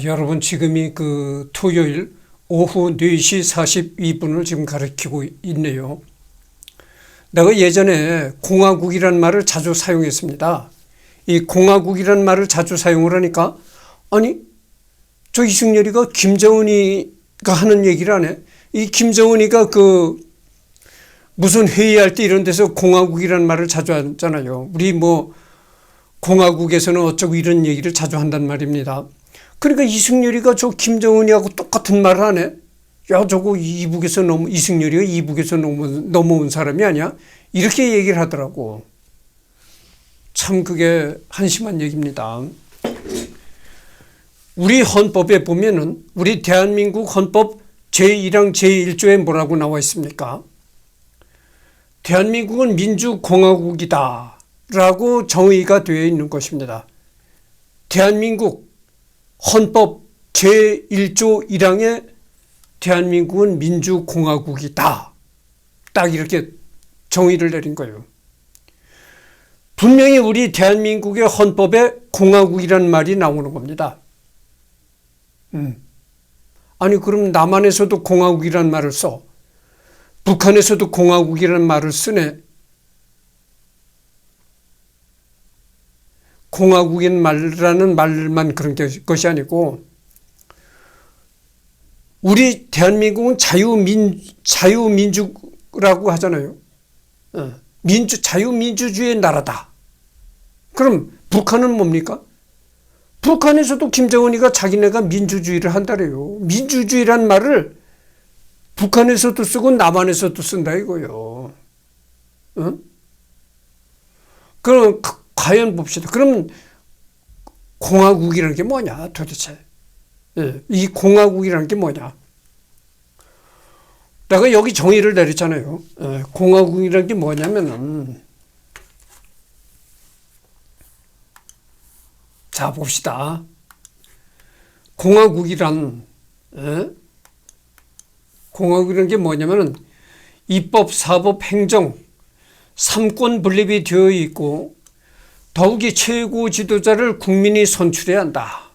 여러분 지금이 토요일 오후 4시 42분을 지금 가리키고 있네요. 내가 예전에 공화국이란 말을 자주 사용했습니다. 이 공화국이란 말을 자주 사용을 하니까 아니 저 이승열이가 김정은이가 하는 얘기를 하네. 이 김정은이가 무슨 회의할 때 이런 데서 공화국이란 말을 자주 하잖아요. 우리 공화국에서는 어쩌고 이런 얘기를 자주 한단 말입니다. 그러니까 이승열이가 저 김정은이하고 똑같은 말을 하네. 야, 저거 이승열이가 이북에서 넘어온 사람이 아니야? 이렇게 얘기를 하더라고. 참 그게 한심한 얘기입니다. 우리 헌법에 보면은 우리 대한민국 헌법 제1항 제1조에 뭐라고 나와 있습니까? 대한민국은 민주공화국이다 라고 정의가 되어 있는 것입니다. 대한민국 헌법 제1조 1항에 대한민국은 민주공화국이다. 딱 이렇게 정의를 내린 거예요. 분명히 우리 대한민국의 헌법에 공화국이라는 말이 나오는 겁니다. 아니 그럼 남한에서도 공화국이라는 말을 써. 북한에서도 공화국이라는 말을 쓰네. 공화국이라는 말만 그런 것이 아니고 우리 대한민국은 자유민주라고 하잖아요. 자유민주주의의 나라다. 그럼 북한은 뭡니까? 북한에서도 김정은이가 자기네가 민주주의를 한다래요. 민주주의란 말을 북한에서도 쓰고 남한에서도 쓴다 이거요. 그럼 과연 봅시다. 그럼 공화국이라는 게 뭐냐 도대체. 이 공화국이라는 게 뭐냐. 내가 여기 정의를 내렸잖아요. 공화국이라는 게 뭐냐면은 자 봅시다. 공화국이란 게 뭐냐면은 입법, 사법, 행정 3권 분립이 되어 있고 더욱이 최고 지도자를 국민이 선출해야 한다.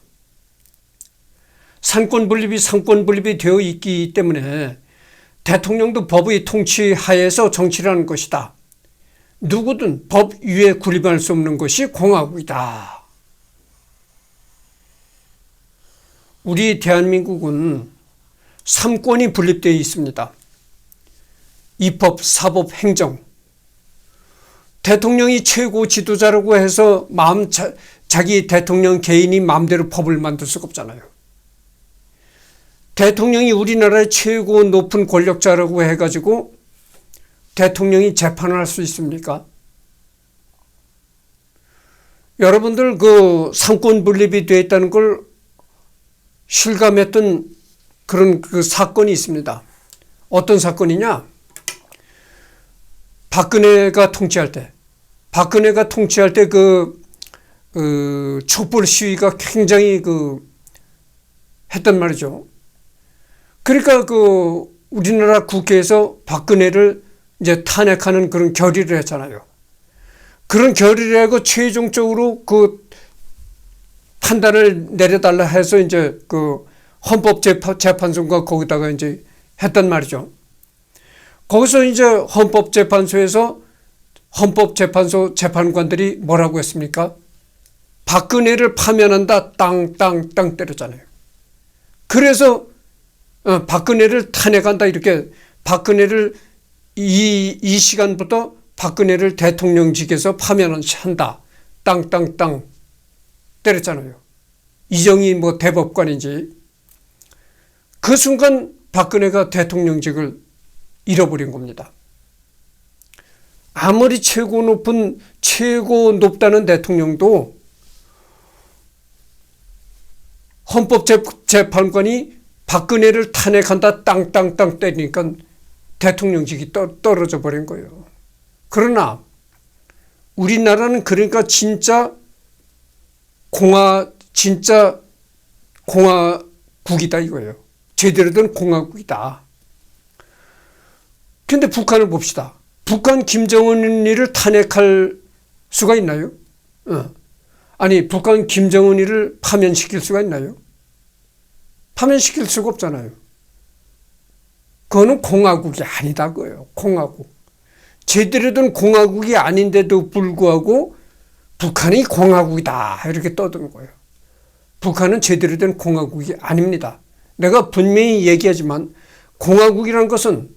상권 분립이 되어 있기 때문에 대통령도 법의 통치 하에서 정치를 하는 것이다. 누구든 법 위에 군림할 수 없는 것이 공화국이다. 우리 대한민국은 3권이 분립되어 있습니다. 입법, 사법, 행정. 대통령이 최고 지도자라고 해서 자기 대통령 개인이 마음대로 법을 만들 수가 없잖아요. 대통령이 우리나라의 최고 높은 권력자라고 해가지고 대통령이 재판을 할 수 있습니까? 여러분들 상권 분립이 되어 있다는 걸 실감했던 그런 사건이 있습니다. 어떤 사건이냐? 박근혜가 통치할 때 촛불 시위가 굉장히 했단 말이죠. 그러니까 우리나라 국회에서 박근혜를 이제 탄핵하는 그런 결의를 했잖아요. 그런 결의를 하고 최종적으로 판단을 내려달라 해서 이제 헌법재판소가 거기다가 이제 했단 말이죠. 거기서 이제 헌법재판소 재판관들이 뭐라고 했습니까? 박근혜를 파면한다 땅 때렸잖아요. 그래서 박근혜를 탄핵한다 이렇게 박근혜를 이 시간부터 박근혜를 대통령직에서 파면한다 땅 때렸잖아요. 이정희 대법관인지 그 순간 박근혜가 대통령직을 잃어버린 겁니다. 아무리 최고 높다는 대통령도 헌법재판관이 박근혜를 탄핵한다 땅 때리니까 대통령직이 떨어져 버린 거예요. 그러나 우리나라는 그러니까 진짜 공화국이다 이거예요. 제대로 된 공화국이다. 그런데 북한을 봅시다. 북한 김정은이를 탄핵할 수가 있나요? 아니 북한 김정은이를 파면시킬 수가 있나요? 파면시킬 수가 없잖아요. 그거는 공화국이 아니다 그거예요. 공화국. 제대로 된 공화국이 아닌데도 불구하고 북한이 공화국이다 이렇게 떠드는 거예요. 북한은 제대로 된 공화국이 아닙니다. 내가 분명히 얘기하지만 공화국이라는 것은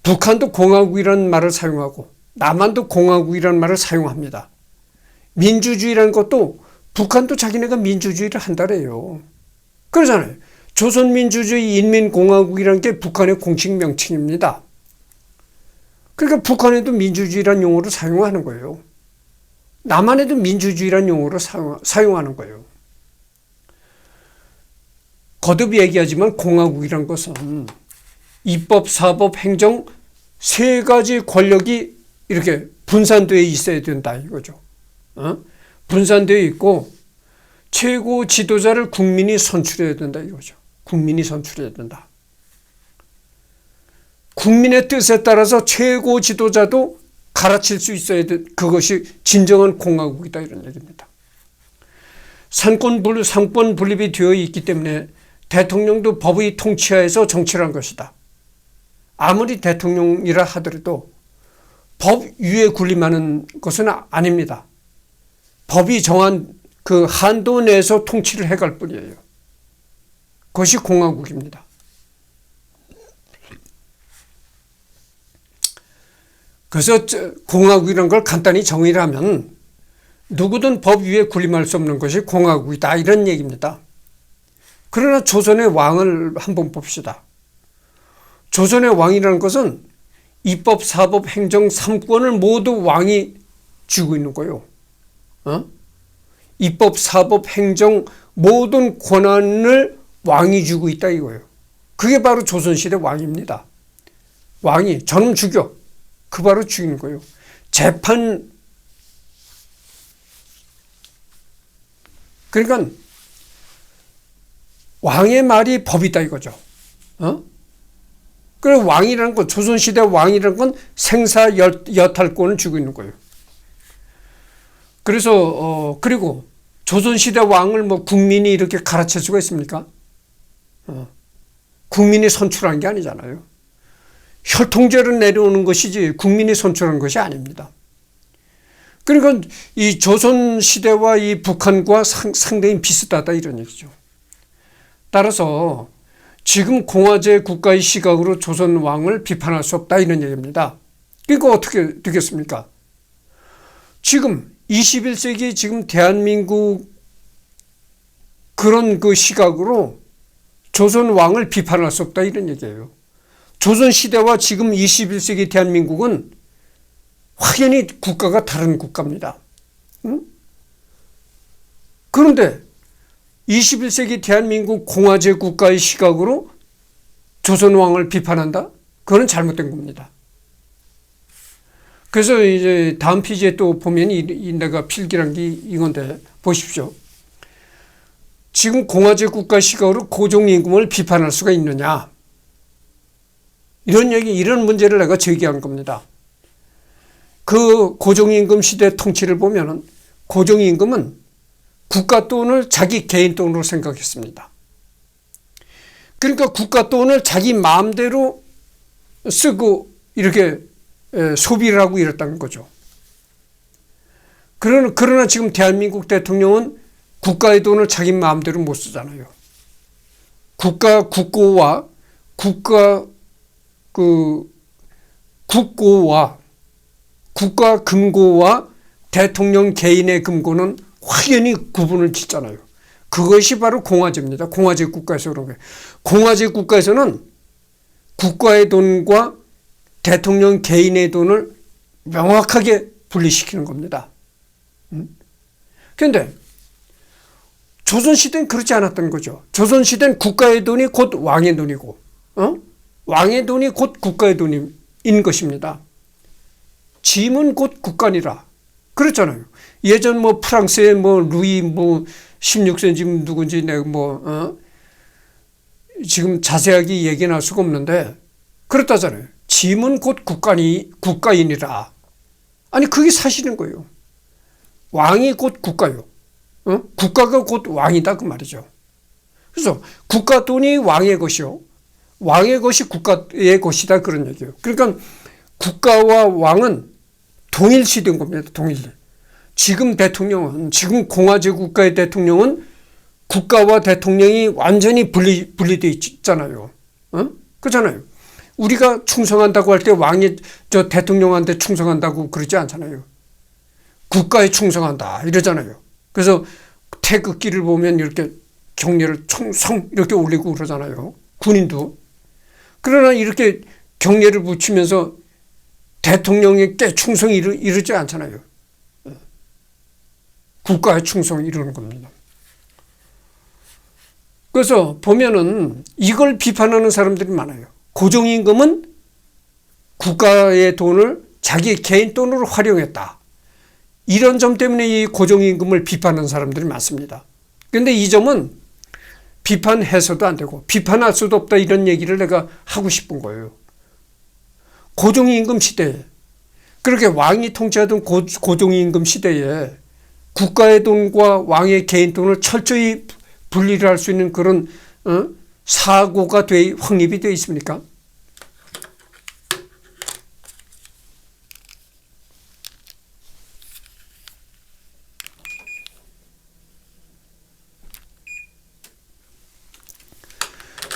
북한도 공화국이라는 말을 사용하고 남한도 공화국이라는 말을 사용합니다. 민주주의라는 것도 북한도 자기네가 민주주의를 한다래요. 그러잖아요. 조선민주주의 인민공화국이라는 게 북한의 공식 명칭입니다. 그러니까 북한에도 민주주의라는 용어를 사용하는 거예요. 남한에도 민주주의라는 용어를 사용하는 거예요. 거듭 얘기하지만 공화국이란 것은 입법, 사법, 행정 세 가지 권력이 이렇게 분산되어 있어야 된다 이거죠. 분산되어 있고 최고 지도자를 국민이 선출해야 된다 이거죠. 국민이 선출해야 된다. 국민의 뜻에 따라서 최고 지도자도 갈아칠 수 있어야 돼. 그것이 진정한 공화국이다 이런 얘기입니다. 상권 분립이 되어 있기 때문에 대통령도 법의 통치하에서 정치를 한 것이다. 아무리 대통령이라 하더라도 법 위에 군림하는 것은 아닙니다. 법이 정한 그 한도 내에서 통치를 해갈 뿐이에요. 그것이 공화국입니다. 그래서 공화국이라는 걸 간단히 정의를 하면 누구든 법 위에 군림할 수 없는 것이 공화국이다 이런 얘기입니다. 그러나 조선의 왕을 한번 봅시다. 조선의 왕이라는 것은 입법, 사법, 행정 3권을 모두 왕이 쥐고 있는 거예요. 입법, 사법, 행정 모든 권한을 왕이 쥐고 있다 이거예요. 그게 바로 조선시대 왕입니다. 왕이 저놈 죽여. 그 바로 죽이는 거예요. 재판 그러니까 왕의 말이 법이다 이거죠. 그리고 왕이라는 건 조선시대 왕이라는 건 생사 여탈권을 쥐고 있는 거예요. 그래서 그리고 조선시대 왕을 뭐 국민이 이렇게 갈아칠 수가 있습니까? 국민이 선출한 게 아니잖아요. 혈통제로 내려오는 것이지 국민이 선출한 것이 아닙니다. 그러니까 이 조선시대와 이 북한과 상당히 비슷하다 이런 얘기죠. 따라서 지금 공화제 국가의 시각으로 조선 왕을 비판할 수 없다 이런 얘기입니다. 그러니까 어떻게 되겠습니까? 지금 21세기 지금 대한민국 그런 그 시각으로 조선 왕을 비판할 수 없다 이런 얘기예요. 조선시대와 지금 21세기 대한민국은 확연히 국가가 다른 국가입니다. 그런데 21세기 대한민국 공화제 국가의 시각으로 조선왕을 비판한다? 그거는 잘못된 겁니다. 그래서 이제 다음 페이지에 또 보면 내가 필기한 게 이건데 보십시오. 지금 공화제 국가 시각으로 고종임금을 비판할 수가 있느냐? 이런 문제를 내가 제기한 겁니다. 그 고종임금 시대 통치를 보면은 고종임금은 국가 돈을 자기 개인 돈으로 생각했습니다. 그러니까 국가 돈을 자기 마음대로 쓰고 이렇게 소비를 하고 이랬다는 거죠. 그러나 지금 대한민국 대통령은 국가의 돈을 자기 마음대로 못 쓰잖아요. 국고와 국가 금고와 대통령 개인의 금고는 확연히 구분을 짓잖아요. 그것이 바로 공화제입니다. 공화제 국가에서 그런 거예요. 공화제 국가에서는 국가의 돈과 대통령 개인의 돈을 명확하게 분리시키는 겁니다. 그런데 조선시대는 그렇지 않았던 거죠. 조선시대는 국가의 돈이 곧 왕의 돈이고 왕의 돈이 곧 국가의 돈인 것입니다. 짐은 곧 국간이라 그랬잖아요. 예전 뭐 프랑스의 뭐 루이 16세 지금 누군지 내가 지금 자세하게 얘기는 할 수가 없는데 그렇다잖아요. 짐은 곧 국가인이라. 아니 그게 사실인 거예요. 왕이 곧 국가요. 국가가 곧 왕이다 그 말이죠. 그래서 국가 돈이 왕의 것이요. 왕의 것이 국가의 것이다. 그런 얘기예요. 그러니까 국가와 왕은 동일시된 겁니다. 동일. 지금 대통령은, 지금 공화제 국가의 대통령은 국가와 대통령이 완전히 분리되어 있잖아요. 어? 그렇잖아요. 우리가 충성한다고 할 때 왕이 저 대통령한테 충성한다고 그러지 않잖아요. 국가에 충성한다 이러잖아요. 그래서 태극기를 보면 이렇게 경례를 총성 이렇게 올리고 그러잖아요. 군인도. 그러나 이렇게 경례를 붙이면서 대통령에게 충성 이르지 않잖아요. 국가에 충성 이루는 겁니다. 그래서 보면은 이걸 비판하는 사람들이 많아요. 고정임금은 국가의 돈을 자기 개인 돈으로 활용했다. 이런 점 때문에 이 고정임금을 비판하는 사람들이 많습니다. 그런데 이 점은 비판해서도 안 되고 비판할 수도 없다 이런 얘기를 내가 하고 싶은 거예요. 고정임금 시대에 그렇게 왕이 통치하던 고정임금 시대에 국가의 돈과 왕의 개인 돈을 철저히 분리를 할 수 있는 그런 사고가 확립이 되어 있습니까?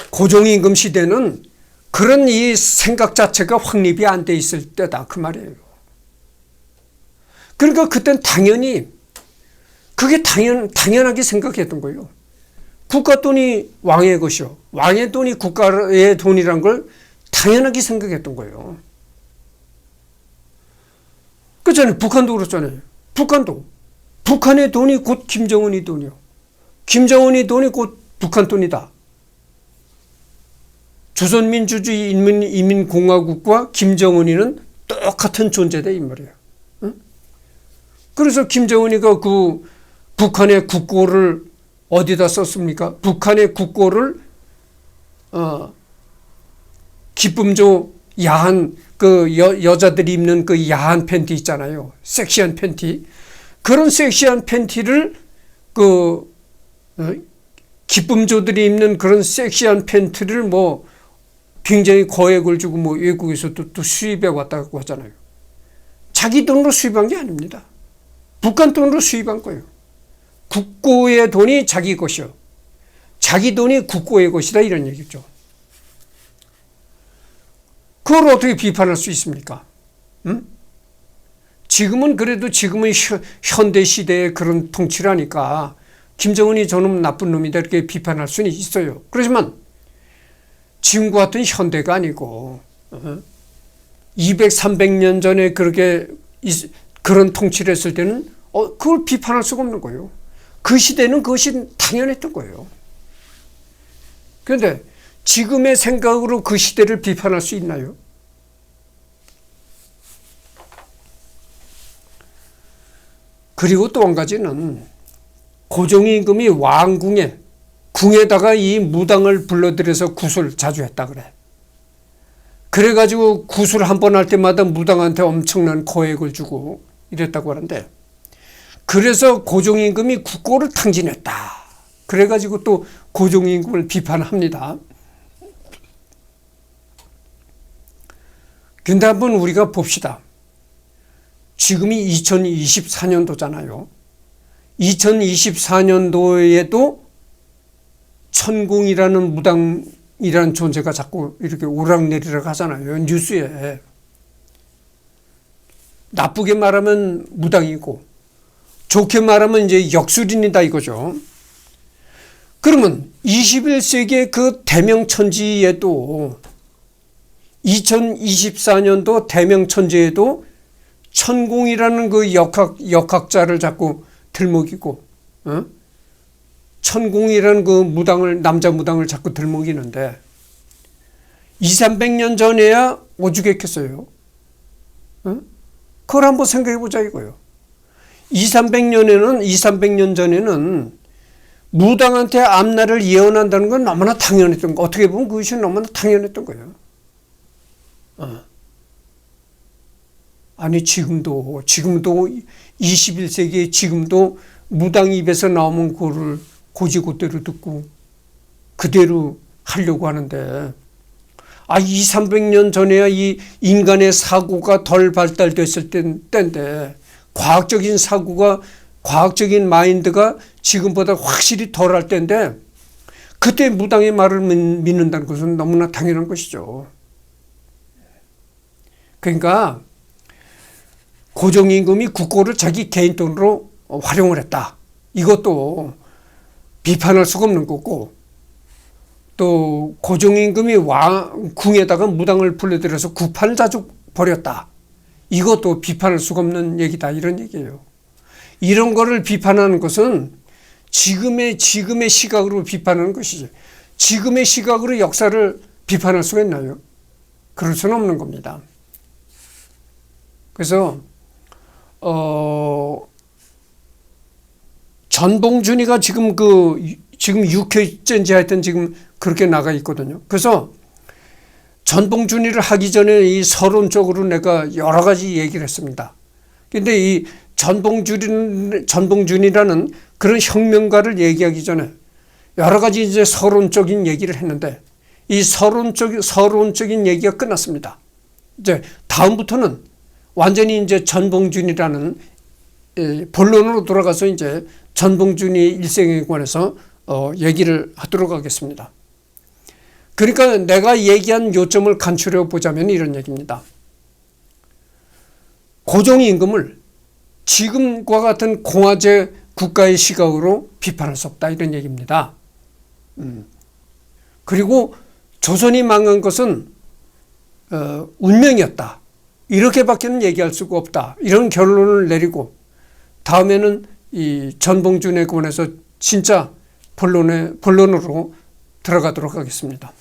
고정임금 시대는 그런 이 생각 자체가 확립이 안 돼 있을 때다 그 말이에요. 그러니까 그땐 당연히 그게 당연하게 생각했던 거예요. 국가 돈이 왕의 것이요. 왕의 돈이 국가의 돈이란 걸 당연하게 생각했던 거예요. 그렇잖아요. 북한도 그렇잖아요. 북한도. 북한의 돈이 곧 김정은이 돈이요. 김정은이 돈이 곧 북한 돈이다. 조선민주주의 인민공화국과 김정은이는 똑같은 존재다 이 말이에요. 응? 그래서 김정은이가 그 북한의 국고를 어디다 썼습니까? 북한의 국고를 기쁨조 야한 그 여자들이 입는 그 야한 팬티 있잖아요. 섹시한 팬티. 그런 섹시한 팬티를 기쁨조들이 입는 그런 섹시한 팬티를 뭐 굉장히 거액을 주고 뭐 외국에서 또 수입해 왔다고 하잖아요. 자기 돈으로 수입한 게 아닙니다. 북한 돈으로 수입한 거예요. 국고의 돈이 자기 것이요. 자기 돈이 국고의 것이다 이런 얘기죠. 그걸 어떻게 비판할 수 있습니까? 응? 지금은 그래도 지금은 현대 시대의 그런 통치를 하니까 김정은이 저놈 나쁜 놈이다 이렇게 비판할 수는 있어요. 그렇지만 지금과 같은 현대가 아니고 200, 300년 전에 그런 통치를 했을 때는 그걸 비판할 수가 없는 거예요. 그 시대는 그것이 당연했던 거예요. 그런데 지금의 생각으로 그 시대를 비판할 수 있나요? 그리고 또 한 가지는 고정임금이 궁에다가 이 무당을 불러들여서 구술 자주 했다 그래. 그래가지고 구술 한 번 할 때마다 무당한테 엄청난 거액을 주고 이랬다고 하는데 그래서 고정임금이 국고를 탕진했다. 그래가지고 또 고정임금을 비판합니다. 근데 한번 우리가 봅시다. 지금이 2024년도잖아요. 2024년도에도 천공이라는 무당이라는 존재가 자꾸 이렇게 오락내리락 하잖아요. 뉴스에. 나쁘게 말하면 무당이고 좋게 말하면 이제 역술인이다 이거죠. 그러면 21세기의 그 대명천지에도 2024년도 대명천지에도 천공이라는 그 역학자를 자꾸 들먹이고 천공이라는 그 남자 무당을 자꾸 들먹이는데 200~300년 전에야 오죽했겠어요. 그걸 한번 생각해 보자 이거예요. 200~300년 전에는 무당한테 앞날을 예언한다는 건 너무나 당연했던 거. 어떻게 보면 그것이 너무나 당연했던 거예요. 아니 지금도 21세기에 지금도 무당 입에서 나오면 그거를 고지고대로 듣고 그대로 하려고 하는데, 2, 300년 전에야 이 인간의 사고가 덜 발달됐을 때인데, 과학적인 사고가, 과학적인 마인드가 지금보다 확실히 덜 할 때인데, 그때 무당의 말을 믿는다는 것은 너무나 당연한 것이죠. 그러니까 고종임금이 국고를 자기 개인 돈으로 활용을 했다. 이것도 비판할 수가 없는 거고, 또 고종임금이 궁에다가 무당을 불러들여서 구판을 자주 벌였다. 이것도 비판할 수가 없는 얘기다. 이런 얘기예요. 이런 거를 비판하는 것은 지금의 시각으로 비판하는 것이죠. 지금의 시각으로 역사를 비판할 수가 있나요? 그럴 수는 없는 겁니다. 그래서 전봉준이가 지금 6회째인지 하여튼 지금 그렇게 나가 있거든요. 그래서 전봉준이를 하기 전에 이 서론적으로 내가 여러 가지 얘기를 했습니다. 근데 이 전봉준이라는 그런 혁명가를 얘기하기 전에 여러 가지 이제 서론적인 얘기를 했는데, 이 서론적인 얘기가 끝났습니다. 이제 다음부터는 완전히 이제 전봉준이라는 본론으로 돌아가서 이제 전봉준이 일생에 관해서 얘기를 하도록 하겠습니다. 그러니까 내가 얘기한 요점을 간추려 보자면 이런 얘기입니다. 고종임금을 지금과 같은 공화제 국가의 시각으로 비판할 수 없다, 이런 얘기입니다. 그리고 조선이 망한 것은 운명이었다, 이렇게밖에는 얘기할 수가 없다, 이런 결론을 내리고, 다음에는 이 전봉준에 관해서 진짜 본론으로 들어가도록 하겠습니다.